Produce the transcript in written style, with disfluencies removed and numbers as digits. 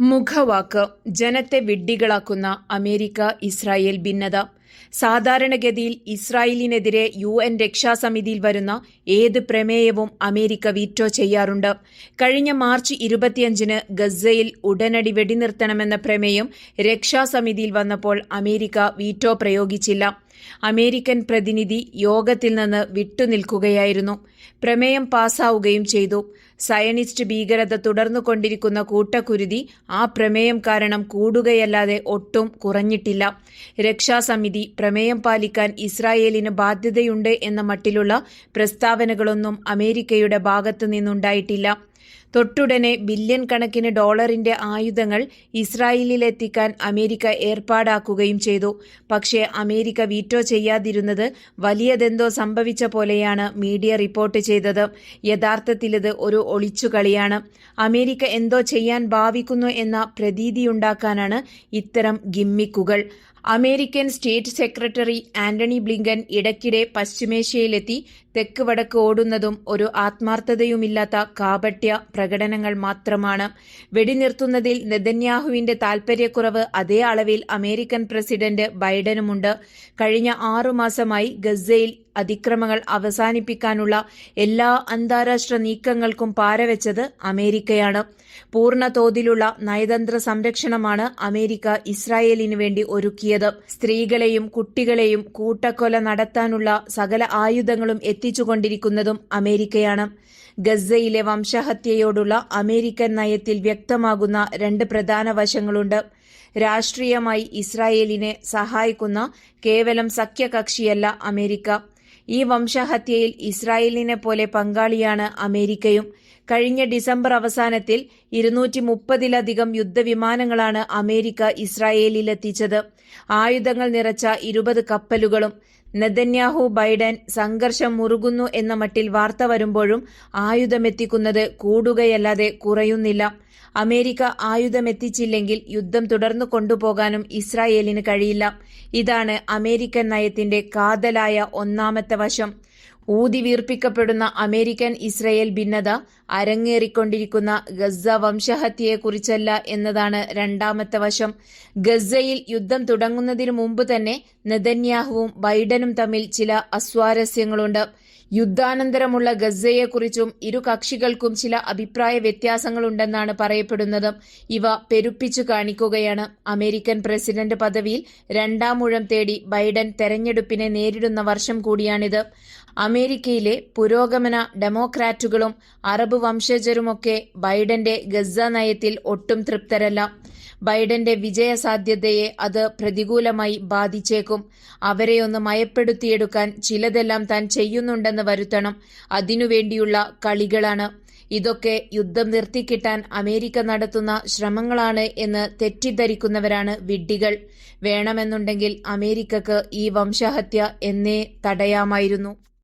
മുഖവാക്ക് ജനത്തെ വിഡ്ഢികളാക്കുന്ന അമേരിക്ക-ഇസ്രായേൽ ഭിന്നത. സാധാരണഗതിയിൽ ഇസ്രായേലിനെതിരെ UN രക്ഷാസമിതിയിൽ വരുന്ന ഏത് പ്രമേയവും അമേരിക്ക വീറ്റോ ചെയ്യാറുണ്ട്. കഴിഞ്ഞ മാർച്ച് 25-ന് ഗസയിൽ ഉടനടി വെടിനിർത്തണമെന്ന പ്രമേയം രക്ഷാസമിതിയിൽ വന്നപ്പോൾ അമേരിക്ക വീറ്റോ പ്രയോഗിച്ചില്ല. അമേരിക്കൻ പ്രതിനിധി യോഗത്തിൽ നിന്ന് വിട്ടുനിൽക്കുകയായിരുന്നു. പ്രമേയം പാസാവുകയും ചെയ്തു. സയനിസ്റ്റ് ഭീകരത തുടർന്നുകൊണ്ടിരിക്കുന്ന കൂട്ടക്കുരുതി ആ പ്രമേയം കാരണം കൂടുകയല്ലാതെ ഒട്ടും കുറഞ്ഞിട്ടില്ല. രക്ഷാസമിതി പ്രമേയം പാലിക്കാൻ ഇസ്രായേലിന് ബാധ്യതയുണ്ട് എന്ന മട്ടിലുള്ള പ്രസ്താവനകളൊന്നും അമേരിക്കയുടെ ഭാഗത്തു നിന്നുണ്ടായിട്ടില്ല. തൊട്ടുടനെ ബില്യൺ കണക്കിന് ഡോളറിന്റെ ആയുധങ്ങൾ ഇസ്രായേലിലെത്തിക്കാൻ അമേരിക്ക ഏർപ്പാടാക്കുകയും ചെയ്തു. പക്ഷേ അമേരിക്ക വീറ്റോ ചെയ്യാതിരുന്നത് വലിയതെന്തോ സംഭവിച്ച പോലെയാണ് മീഡിയ റിപ്പോർട്ട് ചെയ്തത്. യഥാർത്ഥത്തിലിത് ഒരു ഒളിച്ചുകളിയാണ്. അമേരിക്ക എന്തോ ചെയ്യാൻ ഭാവിക്കുന്നു എന്ന പ്രതീതിയുണ്ടാക്കാനാണ് ഇത്തരം ഗിമ്മിക്കുകൾ. American state secretary Antony Blinken ഇടയ്ക്കിടെ പശ്ചിമേഷ്യയിലെത്തി തെക്ക് വടക്ക് ഓടുന്നതും ഒരു ആത്മാർത്ഥതയുമില്ലാത്ത കാപട്യ പ്രകടനങ്ങൾ മാത്രമാണ്. വെടിനിർത്തുന്നതിൽ നെതന്യാഹുവിന്റെ താൽപര്യക്കുറവ് അതേ അളവിൽ അമേരിക്കൻ പ്രസിഡന്റ് ബൈഡനുമുണ്ട്. കഴിഞ്ഞ 6 മാസമായി ഗസയിൽ അതിക്രമങ്ങൾ അവസാനിപ്പിക്കാനുള്ള എല്ലാ അന്താരാഷ്ട്ര നീക്കങ്ങൾക്കും പാരവെച്ചത് അമേരിക്കയാണ്. പൂർണ്ണ തോതിലുള്ള നയതന്ത്ര സംരക്ഷണമാണ് അമേരിക്ക ഇസ്രായേലിന് വേണ്ടി ഒരുക്കിയത്. സ്ത്രീകളെയും കുട്ടികളെയും കൂട്ടക്കൊല നടത്താനുള്ള സകല ആയുധങ്ങളും എത്തിച്ചുകൊണ്ടിരിക്കുന്നതും അമേരിക്കയാണ്. ഗസയിലെ വംശഹത്യയോടുള്ള അമേരിക്കൻ നയത്തിൽ വ്യക്തമാകുന്ന 2 പ്രധാന വശങ്ങളുണ്ട്. രാഷ്ട്രീയമായി ഇസ്രായേലിനെ സഹായിക്കുന്ന കേവലം സഖ്യകക്ഷിയല്ല അമേരിക്ക. ഈ വംശഹത്യയിൽ ഇസ്രായേലിനെ പോലെ പങ്കാളിയാണ് അമേരിക്കയും. കഴിഞ്ഞ ഡിസംബർ അവസാനത്തിൽ 230-ലധികം യുദ്ധവിമാനങ്ങളാണ് അമേരിക്ക ഇസ്രായേലിലെത്തിച്ചത്. ആയുധങ്ങൾ നിറച്ച 20 കപ്പലുകളും. നെതന്യാഹു ബൈഡൻ സംഘർഷം മുറുകുന്നു എന്ന മട്ടിൽ വാർത്ത വരുമ്പോഴും ആയുധമെത്തിക്കുന്നത് കൂടുകയല്ലാതെ കുറയുന്നില്ല. അമേരിക്ക ആയുധമെത്തിച്ചില്ലെങ്കിൽ യുദ്ധം തുടർന്നു കൊണ്ടുപോകാനും ഇസ്രായേലിന് കഴിയില്ല. ഇതാണ് അമേരിക്കൻ നയത്തിന്റെ കാതലായ ഒന്നാമത്തെ വശം. ഊതിവീർപ്പിക്കപ്പെടുന്ന അമേരിക്കൻ ഇസ്രായേൽ ഭിന്നത അരങ്ങേറിക്കൊണ്ടിരിക്കുന്ന ഗസ വംശഹത്യയെക്കുറിച്ചല്ല എന്നതാണ് രണ്ടാമത്തെ വശം. ഗസയിൽ യുദ്ധം തുടങ്ങുന്നതിനു മുമ്പ് തന്നെ നെതന്യാഹുവും ബൈഡനും തമ്മിൽ ചില അസ്വാരസ്യങ്ങളുണ്ട്. യുദ്ധാനന്തരമുള്ള ഗസയെക്കുറിച്ചും ഇരു കക്ഷികൾക്കും ചില അഭിപ്രായ വ്യത്യാസങ്ങളുണ്ടെന്നാണ് പറയപ്പെടുന്നത്. ഇവ പെരുപ്പിച്ചു കാണിക്കുകയാണ്. അമേരിക്കൻ പ്രസിഡന്റ് പദവിയിൽ 2ാം ഊഴം തേടി ബൈഡൻ തെരഞ്ഞെടുപ്പിനെ നേരിടുന്ന വർഷം കൂടിയാണിത്. അമേരിക്കയിലെ പുരോഗമന ഡെമോക്രാറ്റുകളും അറബ് വംശജരുമൊക്കെ ബൈഡന്റെ ഗസ നയത്തിൽ ഒട്ടും തൃപ്തരല്ല. ബൈഡന്റെ വിജയസാധ്യതയെ അത് പ്രതികൂലമായി ബാധിച്ചേക്കും. അവരെയൊന്ന് മയപ്പെടുത്തിയെടുക്കാൻ ചിലതെല്ലാം താൻ ചെയ്യുന്നുണ്ടെന്ന് വരുത്തണം. അതിനുവേണ്ടിയുള്ള കളികളാണ് ഇതൊക്കെ. യുദ്ധം നിർത്തിക്കിട്ടാൻ അമേരിക്ക നടത്തുന്ന ശ്രമങ്ങളാണ് എന്ന് തെറ്റിദ്ധരിക്കുന്നവരാണ് വിഡ്ഢികൾ. വേണമെന്നുണ്ടെങ്കിൽ അമേരിക്കക്ക് ഈ വംശഹത്യ എന്നേ തടയാമായിരുന്നു.